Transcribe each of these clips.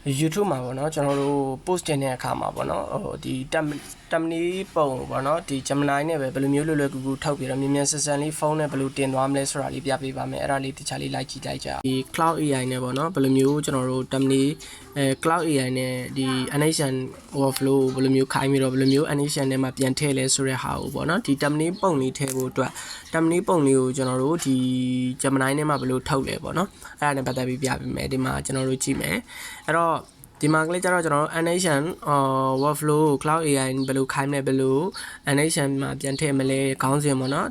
YouTube မှာပေါ့နော်ကျွန်တော်တို့ post တင်တဲ့အခါမှာပေါ့နော်ဒီ thumbnail ပုံပေါ့နော်ဒီ Gemini နဲ့ပဲဘယ်လိုမျိုးလွယ်လွယ်ကူကူထောက်ပြီးတော့မြန်မြန်ဆန်ဆန်လေးဖုန်းနဲ့ဘယ်လိုတင်သွားမလဲဆိုတာလေးပြပေးပါမယ်အဲ့ဒါလေးတခြားလေးလိုက်ကြည့်လိုက်ကြဒီ Cloud AI နဲ့ပေါ့နော်ဘယ်လိုမျိုးကျွန်တော်တို့ thumbnail Cloud AI နဲ့ဒီ animation workflow ဘယ်လိုမျိုးခိုင်းပြီးတော့ဘယ်လိုမျိုး animation နဲ့မှပြန်ထည့်လဲဆိုတဲ့ဟာကိုပေါ့နော်ဒီ thumbnail ပုံလေးထည့်ဖို့အတွက် thumbnail ပုံလေးကိုကျွန်တော်တို့ဒီ Gemini နဲ့မှဘယ်လိုထုတ်လဲပေါ့နော်အဲ့ဒါနဲ့ပတ်သက်ပြီးပြပေးမယ်ဒီမှာကျွန်တော်တို့ကြည့်မယ်အဲ့တော့ဒီမှာကလေးကျတော့ကျွန်တော်တို့ animation workflow cloud AI ဘယ်လိုခိုင်းမလဲဘယ်လို animation မှာပြန်ထည့်မလဲခေါင်းစဉ်ပေါ့နော်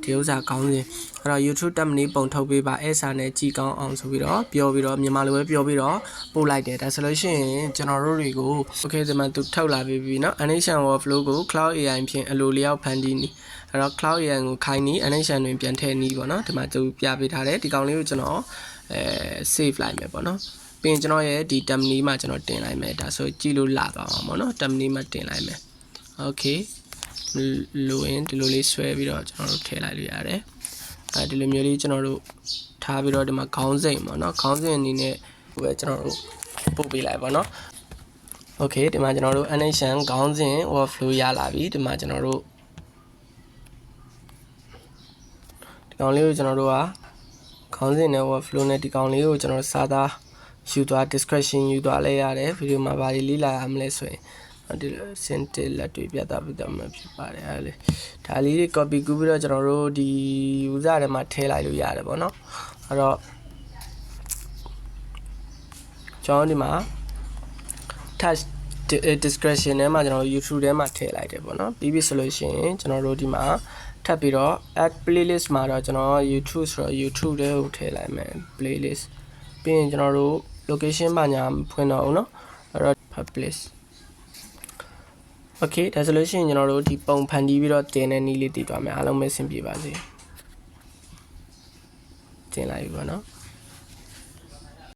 ဒီဥစ္စာခေါင်းစဉ်အဲ့တော့ YouTube thumbnail ပုံထုတ်ပေးပါအဲ့စာနဲ့ကြည်ကောင်းအောင်ဆိုပြီးတော့ပြောပြီးတော့မြန်မာလိုပဲပြောပြီးတော့ပို့လိုက်တယ်ဒါဆိုလို့ရှိရင်ကျွန်တော်တို့တွေကို okay ဒီမှာသူထုတ်လာပြီเนาะ animation workflow ကို cloud AI ဖြင့်အလိုလျောက်ဖန်တီးနေအဲ့တော့ cloud AI ကိုခိုင်းနေ animation တွင်ပြန်ထည့်နေပေါ့နော်ဒီမှာသူပြပေးထားတယ်ဒီကောင်လေးကိုကျွန်တော်save လိုက်မယ်ပေါ့နော်ပြင်ကျွန်တော်ရဲ့ဒီ thumbnail မှာကျွန်တော်တင်လိုက်မယ်ဒါဆိုကြည့်လို့လာသွားအောင်ပေါ့နော် thumbnail မှာတင်လိုက်မယ် okay လိုရင်ဒီလိုလေးဆွဲပြီးတော့ကျွန်တော်တို့ထည့်လိုက်လို့ရတယ်အဲဒီလိုမျိုးလေးကျွန်တော်တို့ထားပြီးတော့ဒီမှာခေါင်းစဉ်ပေါ့နော်ခေါင်းစဉ်အနေနဲ့ဟိုပဲကျွန်တော်တို့ပို့ပေးလိုက်ပေါ့နော် okay ဒီမှာကျွန်တော်တို့ animation ခေါင်းစဉ် workflow ရလာပြီဒီမှာကျွန်တော်တို့ဒီကောင်လေးကိုကျွန်တော်တို့ကခေါင်းစဉ်နဲ့ workflow နဲ့ဒီကောင်လေးကိုကျွန်တော်စာသားယူသွား description ယူသွားလဲရတယ်ဗီဒီယိုမှာဘာတွေလေ့လာရမလဲဆိုရင်ဒီစင်တက်လက်တွေပြသပေးတော့မှာဖြစ်ပါတယ်အဲ့လေဒါလေးတွေ copy ကူးပြီးတော့ကျွန်တော်တို့ဒီ user ထဲမှာထည့်လိုက်လို့ရတယ်ပေါ့နော်အဲ့တော့ကျွန်တော်ဒီမှာ touch description ထဲမှာကျွန်တော် YouTube ထဲမှာထည့်လိုက်တယ်ပေါ့နော်ပြီးပြီဆိုလို့ရှိရင်ကျွန်တော်တို့ဒီမှာထပ်ပြီးတော့ add playlist မှာတော့ကျွန်တော် YouTube ဆိုတော့ YouTube ထဲကိုထည့်လိုက်မယ် playlist ပြီးရင်ကျွန်တော်တို့ location မှာညာဖွင့်တော့အောင်เนาะအဲ့တော့ publish okay ဒါဆိုလို့ရှိရင်ကျွန်တော်တို့ဒီပုံဖန်တီးပြီးတော့တင်တဲ့နည်းလေးတည်သွားမယ်အားလုံးပဲအဆင်ပြေပါစေတင်လိုက်ပြီပေါ့နော်